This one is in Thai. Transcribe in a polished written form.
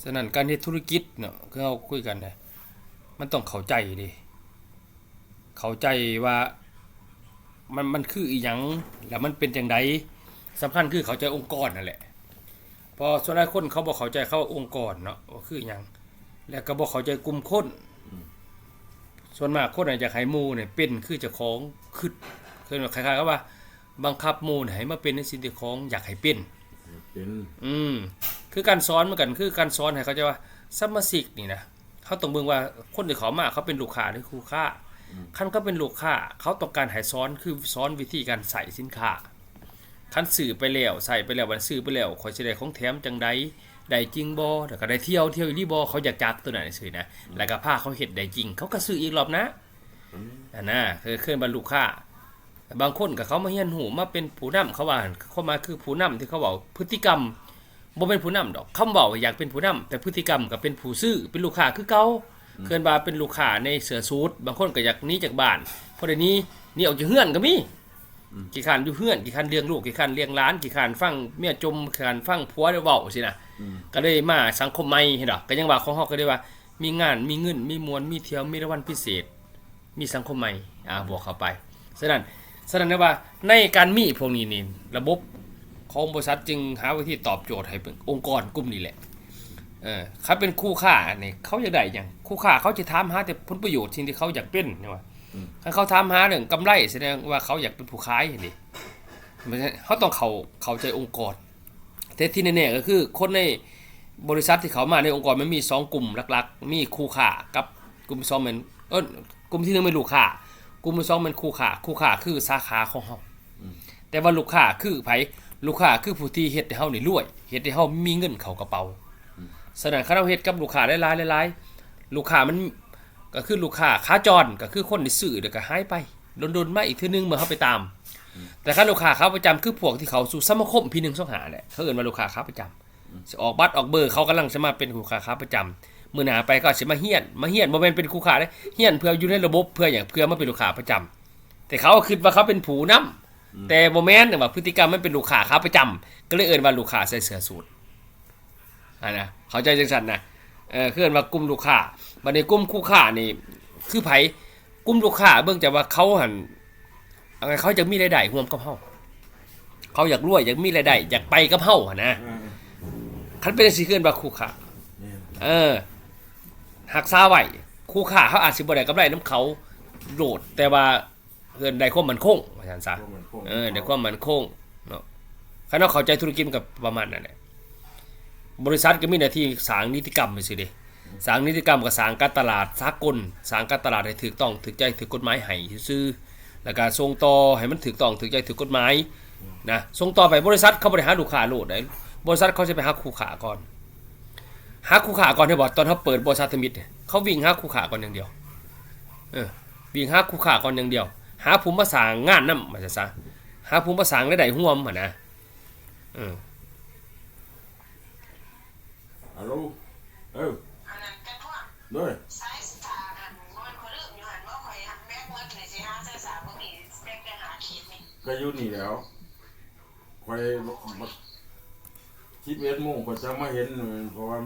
ฉะนั้นการเฮ็ดธุรกิจเนาะคือเราคุยกันได้มันต้องเข้าใจดิเข้าใจว่ามันคืออีหยังแล้วมันเป็นจังไดสำคัญคือเข้าใจองค์กรนั่นแหละพอส่วนหลายคนเขาบ่เข้าใจเขาว่าองค์กรเนาะว่าคือหยังแล้วก็บ่เข้าใจกลุ่มคนส่วนมากคนน่ะอยากให้หมู่เนี่ยเป็นคือเจ้าของคือคล้ายๆกับว่าบังคับหมู่ให้มาเป็นในสิ่งที่ของอยากให้เป็นเป็นอืมคือการสอนเหมือนกันคือการสอนให้เขาใจว่าสมาชิกนี่นะเขาต้องเบิ่งว่าคนที่เขามาเขาเป็นลูกค้าหรือคู่ค้าคันก็เป็นลูกค้าเขาต้องการให้สอนคือสอนวิธีการใส่สินค้าคันซื้อไปแล้วใส่ไปแล้ววันซื้อไปแล้วขอยสิได้ของแถมจังไดได้จริงบ่แล้วก็ได้เที่ยวอีหลีบ่เขาอยากจักตัวนั้นซื่อนะแล้วก็พาเขาเฮ็ดได้จริงเขาก็ซื้ออีกรอบนะอันน่ะคือเคยบรรลุค่าบางคนก็เขามาเรียนรู้มาเป็นผู้นำเขาว่าเขามาคือผู้นำที่เขาเว้าพฤติกรรมบ่เป็นผู้นำดอกคำเว้าอยากเป็นผู้นำแต่พฤติกรรมก็เป็นผู้ซื้อเป็นลูกค้าคือเก่าเคยว่าเป็นลูกค้าในเสื้อสูทบางคนก็อยากหนีจากบ้านเพราะเดี๋ยวนี้นี่ออกจากเฮือนก็มีขี้คร้านอยู่เฮือนขี้คร้านเลี้ยงลูกขี้คร้านเลี้ยงหลานขี้คร้านฟังเมียจมขี้คร้านฟังผัวเว้าสินะก็เลยมาสังคมใหม่เห็นดอกก็ยังว่าของเฮาก็ได้ว่ามีงานมีเงินมีมวลมีเที่ยวมีรางวัลพิเศษมีสังคมใหม่บวกเข้าไปฉะนั้นนะว่าในการมีพวกนี้นี่ระบบของบริษัทจึงหาวิธีตอบโจทย์ให้องค์กรกลุ่มนี้แหละเขาเป็นคู่ค้านี่เขาอยากได้หยังคู่ค้าเขาจะถามหาแต่ผลประโยชน์สิ่งที่เขาอยากเป็นนี่ว่าถ้าเขาถามหาเรื่องกำไรแสดงว่าเขาอยากเป็นผู้ขายนี่เขาต้องเข้าใจองค์กรแต่ที่แน่ๆก็คือคนในบริษัทที่เขามาในองค์กรมันมี2กลุ่มหลักๆมีคู่ค้ากับกลุ่ม2เป็นกลุ่มที่1เป็นลูกค้ากลุ่มที่2เป็นคู่ค้าคือสาขาของเฮาแต่ว่าลูกค้าคือไผลูกค้าคือผู้ที่เฮ็ดให้เฮานี่รวยเฮ็ดให้เฮามีเงินเข้ากระเป๋าฉะนั้นคันเฮาเฮ็ดกับลูกค้าหลายๆลูกค้ามันก็คือลูกค้าขาจรก็คือคนที่ซื้อแล้วก็หายไปโดนๆมาอีกเทื่อนึงเมื่อเฮาไปตามแต่คันลูกค้าขาประจำคือพวกที่เขาสู่สมาคมพี่1 2 5แหละเขาเอิ้นว่าลูกค้าขาประจำสิออกบัตรออกเบอร์เขากำลังจะมาเป็นลูกค้าขาประจำมื้อหน้าไปก็สิมาเฮียนบ่แม่นเป็นคู่ค้าเด้เฮียนเพื่ออยู่ในระบบเพื่อหยังเพื่อมาเป็นลูกค้าประจำแต่เขาคิดว่าเขาเป็นผู้นำแต่บ่แม่นว่าพฤติกรรมมันเป็นลูกค้าขาประจำก็เลยเอิ้นว่าลูกค้าใส่เสื้อสูทนะเข้าใจจังซั่นนะคือเอิ้นว่ากลุ่มลูกค้าบัดนี้กลุ่มคู่ค้านี่คือไผกลุ่มลูกค้าเบิ่งจากว่าเขาหั่นเขาจะมีรายได้ร่วมกับเฮาเขาอยากรวยอยากมีรายได้อยากไปกับเฮาหั่นนะคันเป็นจังซี่คือเอิ้นว่าคู่ค้ารักษาไว้คู่ค้าเขาอาจสิบ่ได้กำไรนำเขาโลดแต่ว่าเอิ้นได้ความมั่นคงว่าซั่นซะได้ความมั่นคงเนาะคันเราเข้าใจธุรกิจมันก็ประมาณนั้นแหละบริษัทก็มีหน้าที่สร้างนิติกรรมไปสิเด้สร้างนิติกรรมก็สร้างการตลาดสากลสร้างการตลาดให้ถูกต้องถูกใจถูกกฎหมายให้ซื่อๆแล้วก็ส่งต่อให้มันถูกต้องถูกใจถูกกฎหมายนะส่งต่อไปบริษัทเขาบ่ได้หาลูกค้าโลดได้บริษัทเขาสิไปหาคู่ค้าก่อนหาคู่ค้าก่อนให้บ่ตอนเขาเปิดบริษัทมิตรเขาวิ่งหาคู่ค้าก่อนอย่างเดียววิ่งหาคู่ค้าก่อนอย่างเดียวหาผู้มาสร้างงานนำว่าซั่นซะหาผู้มาสร้างรายได้ร่วมหั่นนะฮัลโหลด้วยก็อยู่นี่แล้วคอย11 โมงก็จะมาเห็นเพราะว่า